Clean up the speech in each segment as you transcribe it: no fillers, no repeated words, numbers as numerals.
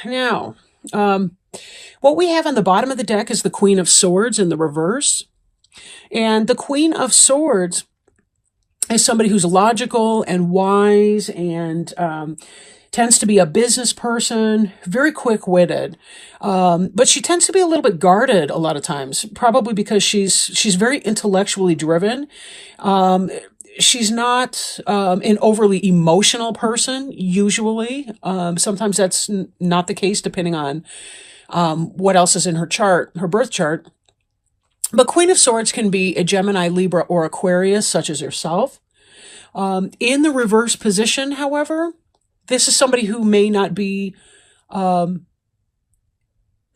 Now, um, what we have on the bottom of the deck is the Queen of Swords in the reverse. And the Queen of Swords is somebody who's logical and wise and tends to be a business person, very quick-witted. But she tends to be a little bit guarded a lot of times, probably because she's very intellectually driven. Um, she's not an overly emotional person, usually. Sometimes that's not the case, depending on what else is in her chart, her birth chart. But Queen of Swords can be a Gemini, Libra, or Aquarius, such as yourself. In the reverse position, however, this is somebody um,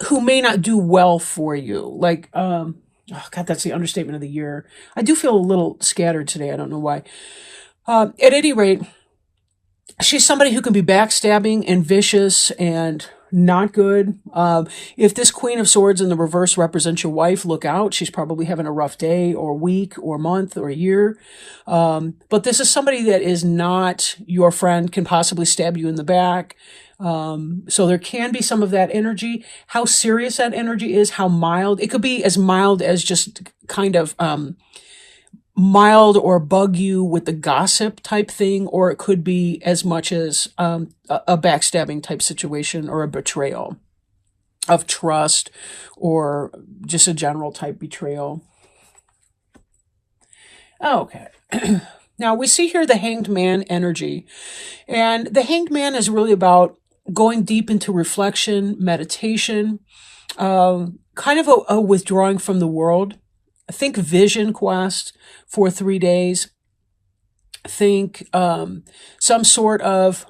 who may not do well for you. Like, oh God, that's the understatement of the year. I do feel a little scattered today. I don't know why. At any rate, she's somebody who can be backstabbing and vicious and not good. If this Queen of Swords in the reverse represents your wife, look out. She's probably having a rough day or week or month or year. But this is somebody that is not your friend, can possibly stab you in the back. So there can be some of that energy. How serious that energy is, how mild. It could be as mild as just kind of mild or bug you with the gossip type thing, or it could be as much as a backstabbing type situation or a betrayal of trust or just a general type betrayal. Okay. Now we see here the Hanged Man energy, and the Hanged Man is really about going deep into reflection, meditation, kind of a withdrawing from the world. Think vision quest for 3 days. Think some sort of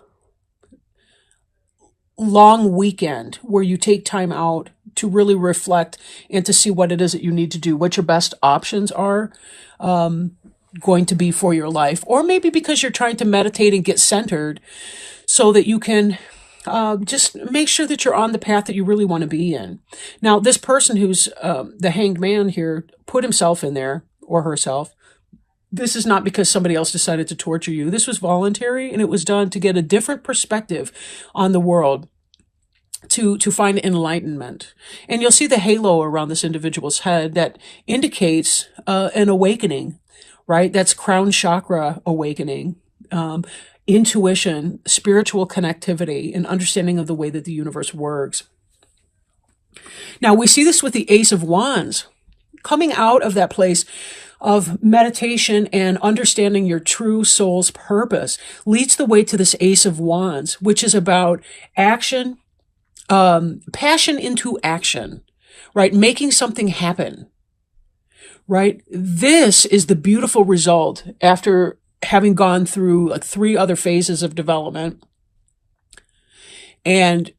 long weekend where you take time out to really reflect and to see what it is that you need to do, what your best options are going to be for your life. Or maybe because you're trying to meditate and get centered so that you can just make sure that you're on the path that you really want to be in. Now, this person who's the Hanged Man here put himself in there, or herself. This is not because somebody else decided to torture you. This was voluntary, and it was done to get a different perspective on the world, to find enlightenment. And you'll see the halo around this individual's head that indicates an awakening, right? That's crown chakra awakening. Intuition, spiritual connectivity, and understanding of the way that the universe works. Now, we see this with the Ace of Wands, coming out of that place of meditation and understanding your true soul's purpose leads the way to this Ace of Wands, which is about action, passion into action, right? Making something happen, right? This is the beautiful result after having gone through like 3 other phases of development and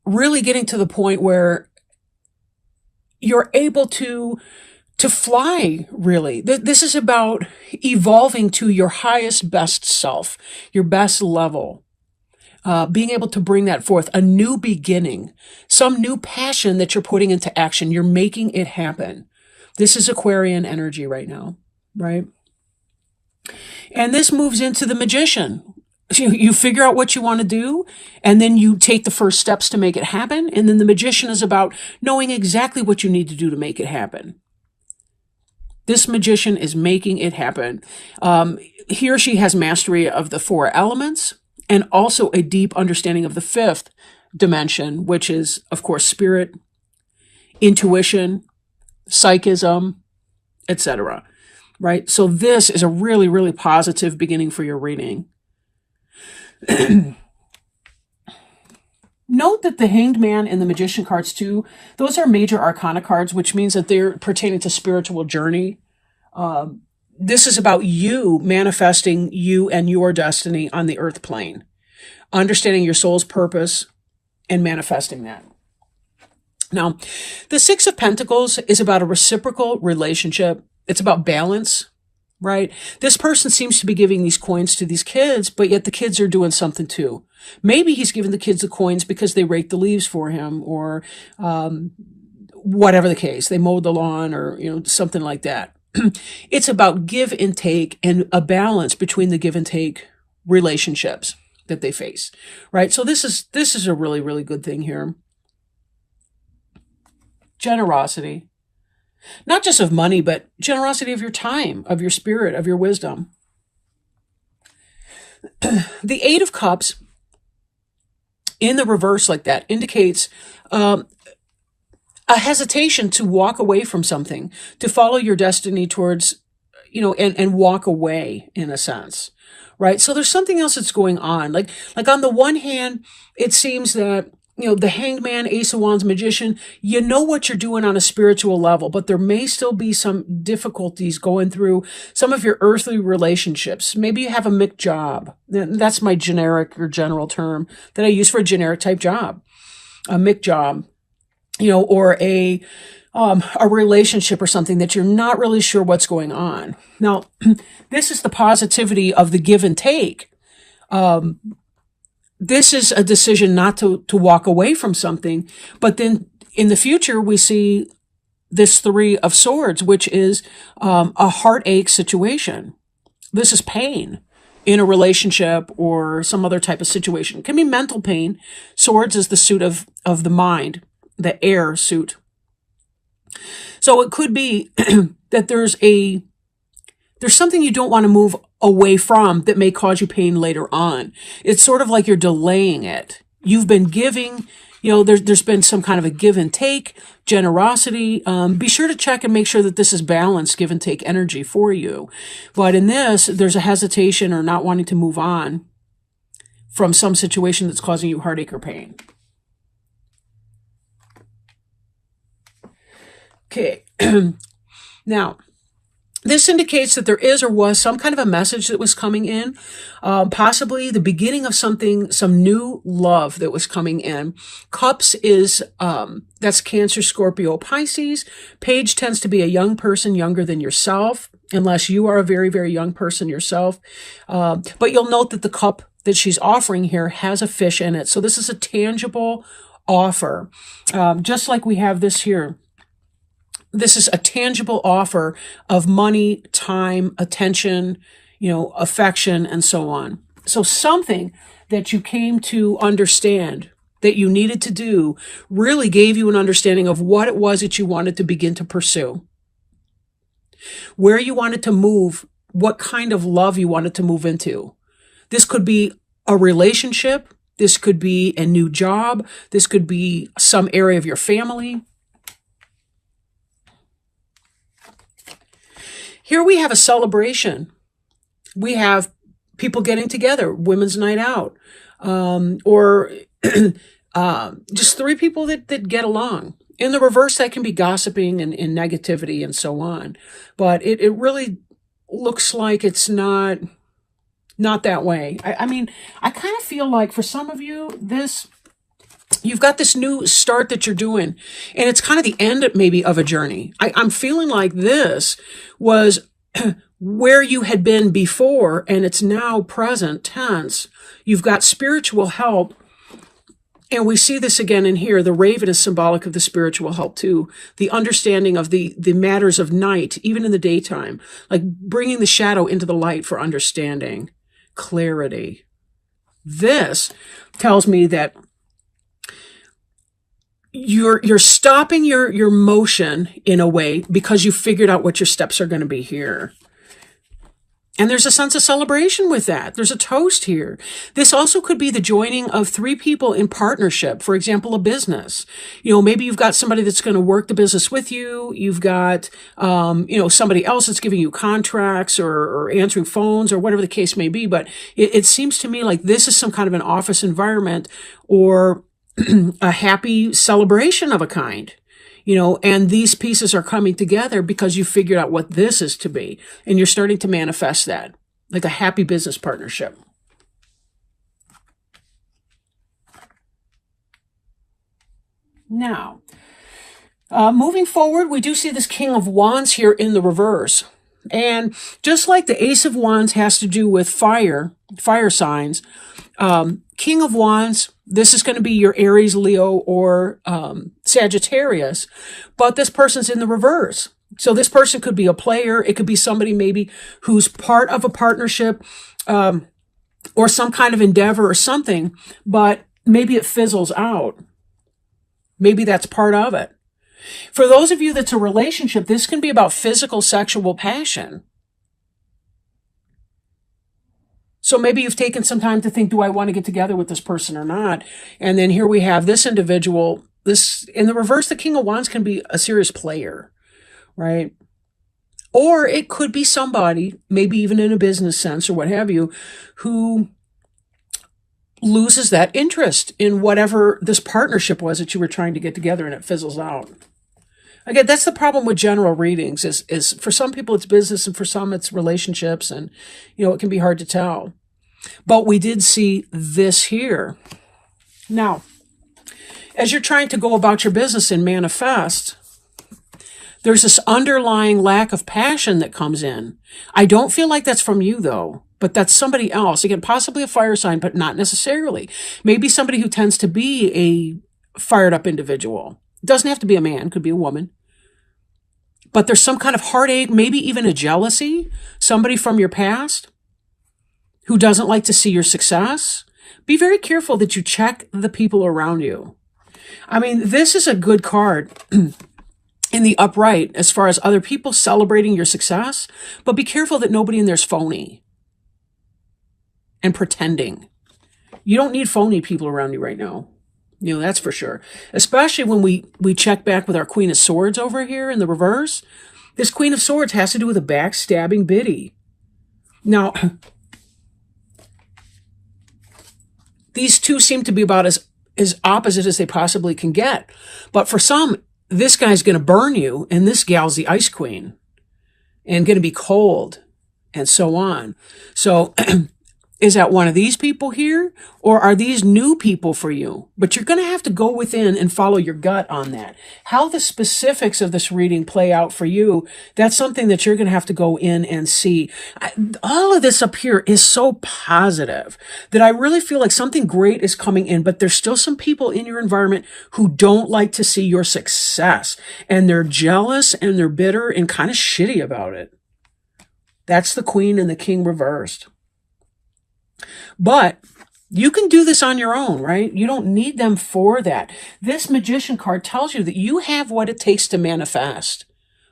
really getting to the point where you're able to fly, really. This is about evolving to your highest, best self, your best level, being able to bring that forth, a new beginning, some new passion that you're putting into action. You're making it happen. This is Aquarian energy right now, right? And this moves into the Magician. You figure out what you want to do, and then you take the first steps to make it happen. And then the Magician is about knowing exactly what you need to do to make it happen. This Magician is making it happen. He or she has mastery of the 4 elements and also a deep understanding of the 5th dimension, which is, of course, spirit, intuition, psychism, etc. Right? So this is a really, really positive beginning for your reading. Note that the Hanged Man and the Magician cards too, those are major arcana cards, which means that they're pertaining to spiritual journey. This is about you manifesting you and your destiny on the earth plane, understanding your soul's purpose and manifesting that. Now, the 6 of Pentacles is about a reciprocal relationship. It's about balance, right? This person seems to be giving these coins to these kids, but yet the kids are doing something too. Maybe he's giving the kids the coins because they raked the leaves for him, or whatever the case. They mowed the lawn, or something like that. It's about give and take and a balance between the give and take relationships. that they face, right? So this is a really, really good thing here. Generosity, not just of money, but generosity of your time, of your spirit, of your wisdom. The Eight of Cups in the reverse like that indicates a hesitation to walk away from something, to follow your destiny towards, and walk away in a sense, right? So there's something else that's going on. Like on the one hand, it seems that, the Hanged Man, Ace of Wands, Magician, you know what you're doing on a spiritual level, but there may still be some difficulties going through some of your earthly relationships. Maybe you have a mixed job. That's my generic or general term that I use for a generic type job, a mixed job, or a relationship or something that you're not really sure what's going on. Now, this is the positivity of the give and take. This is a decision not to walk away from something, but then in the future, we see this Three of Swords, which is a heartache situation. This is pain in a relationship or some other type of situation. It can be mental pain. Swords is the suit of the mind, the air suit. So it could be that there's something you don't want to move away from that may cause you pain later on. It's sort of like you're delaying it. You've been giving, there's been some kind of a give and take, generosity. Be sure to check and make sure that this is balanced give and take energy for you. But in this, there's a hesitation or not wanting to move on from some situation that's causing you heartache or pain. Okay. Now, this indicates that there is or was some kind of a message that was coming in, possibly the beginning of something, some new love that was coming in. Cups is, that's Cancer, Scorpio, Pisces. Page tends to be a young person, younger than yourself, unless you are a very, very young person yourself. But you'll note that the cup that she's offering here has a fish in it. So this is a tangible offer, just like we have this here. This is a tangible offer of money, time, attention, affection, and so on. So something that you came to understand that you needed to do really gave you an understanding of what it was that you wanted to begin to pursue, where you wanted to move, what kind of love you wanted to move into. This could be a relationship. This could be a new job. This could be some area of your family. Here we have a celebration. We have people getting together, women's night out, or just three people that get along. In the reverse, that can be gossiping and negativity and so on. But it really looks like it's not that way. I mean, I kind of feel like for some of you, you've got this new start that you're doing, and it's kind of the end maybe of a journey. I'm feeling like this was where you had been before, and it's now present tense. You've got spiritual help, and we see this again in here. The raven is symbolic of the spiritual help too. The understanding of the matters of night, even in the daytime, like bringing the shadow into the light for understanding, clarity. This tells me that you're stopping your motion in a way because you figured out what your steps are going to be here. And there's a sense of celebration with that. There's a toast here. This also could be the joining of three people in partnership. For example, a business. Maybe you've got somebody that's going to work the business with you. You've got, somebody else that's giving you contracts or answering phones or whatever the case may be. But it seems to me like this is some kind of an office environment or a happy celebration of a kind, and these pieces are coming together because you figured out what this is to be, and you're starting to manifest that, like a happy business partnership. Now, moving forward, we do see this King of Wands here in the reverse. And just like the Ace of Wands has to do with fire signs, King of Wands, this is going to be your Aries, Leo, or Sagittarius, but this person's in the reverse. So this person could be a player. It could be somebody maybe who's part of a partnership. or some kind of endeavor or something, but maybe it fizzles out. Maybe that's part of it. For those of you that's a relationship, this can be about physical sexual passion. So maybe you've taken some time to think, do I want to get together with this person or not? And then here we have this individual. This, in the reverse, the King of Wands can be a serious player, right? Or it could be somebody, maybe even in a business sense or what have you, who loses that interest in whatever this partnership was that you were trying to get together, and it fizzles out. Again, that's the problem with general readings is for some people it's business and for some it's relationships, and it can be hard to tell. But we did see this here. Now, as you're trying to go about your business and manifest, there's this underlying lack of passion that comes in. I don't feel like that's from you, though, but that's somebody else. Again, possibly a fire sign, but not necessarily. Maybe somebody who tends to be a fired up individual. It doesn't have to be a man, could be a woman. But there's some kind of heartache, maybe even a jealousy, somebody from your past who doesn't like to see your success. Be very careful that you check the people around you. I mean, this is a good card in the upright as far as other people celebrating your success, but be careful that nobody in there's phony and pretending. You don't need phony people around you right now. That's for sure. Especially when we check back with our Queen of Swords over here in the reverse. This Queen of Swords has to do with a backstabbing biddy. Now, these two seem to be about as opposite as they possibly can get. But for some, this guy's going to burn you, and this gal's the Ice Queen, and going to be cold, and so on. So is that one of these people here, or are these new people for you? But you're going to have to go within and follow your gut on that. How the specifics of this reading play out for you, that's something that you're going to have to go in and see. All of this up here is so positive that I really feel like something great is coming in, but there's still some people in your environment who don't like to see your success, and they're jealous and they're bitter and kind of shitty about it. That's the Queen and the King reversed. But you can do this on your own, right? You don't need them for that. This Magician card tells you that you have what it takes to manifest.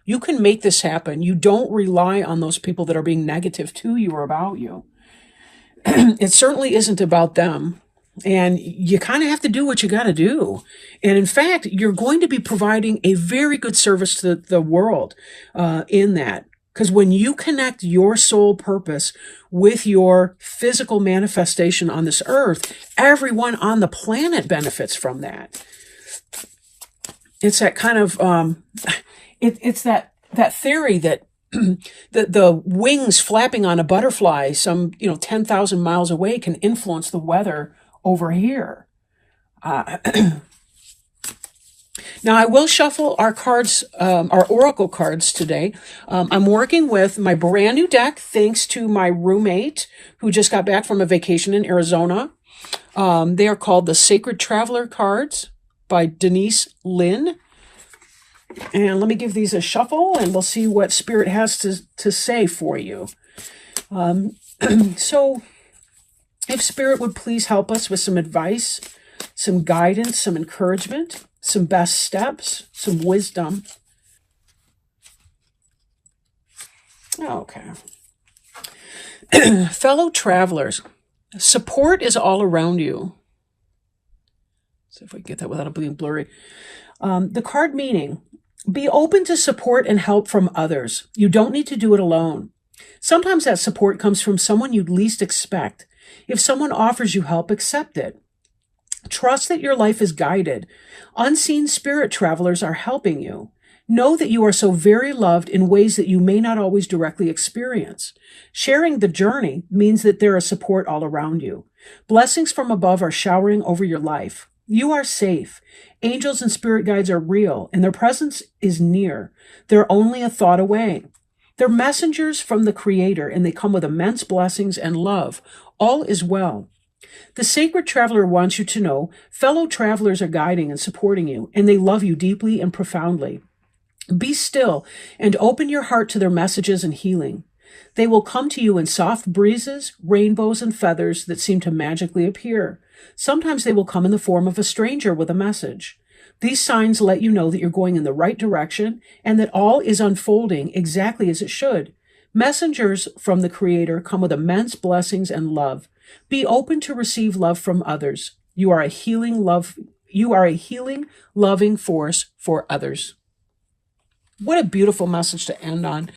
You can make this happen. You don't rely on those people that are being negative to you or about you. It certainly isn't about them. And you kind of have to do what you got to do. And in fact, you're going to be providing a very good service to the world in that. Because when you connect your soul purpose with your physical manifestation on this earth, everyone on the planet benefits from that. It's that kind of, it's that theory that the wings flapping on a butterfly some, 10,000 miles away can influence the weather over here. Now, I will shuffle our cards, our oracle cards today. I'm working with my brand new deck, thanks to my roommate who just got back from a vacation in Arizona. They are called the Sacred Traveler cards by Denise Lynn. And let me give these a shuffle, and we'll see what Spirit has to say for you. So, if Spirit would please help us with some advice, some guidance, some encouragement, some best steps, some wisdom. Okay. Fellow travelers, support is all around you. See if we can get that without it being blurry. The card meaning, be open to support and help from others. You don't need to do it alone. Sometimes that support comes from someone you'd least expect. If someone offers you help, accept it. Trust that your life is guided. Unseen spirit travelers are helping you. Know that you are so very loved in ways that you may not always directly experience. Sharing the journey means that there is support all around you. Blessings from above are showering over your life. You are safe. Angels and spirit guides are real, and their presence is near. They're only a thought away. They're messengers from the Creator, and they come with immense blessings and love. All is well. The Sacred Traveler wants you to know fellow travelers are guiding and supporting you, and they love you deeply and profoundly. Be still and open your heart to their messages and healing. They will come to you in soft breezes, rainbows, and feathers that seem to magically appear. Sometimes they will come in the form of a stranger with a message. These signs let you know that you're going in the right direction and that all is unfolding exactly as it should. Messengers from the Creator come with immense blessings and love. Be open to receive love from others. You are a healing, loving force for others. What a beautiful message to end on.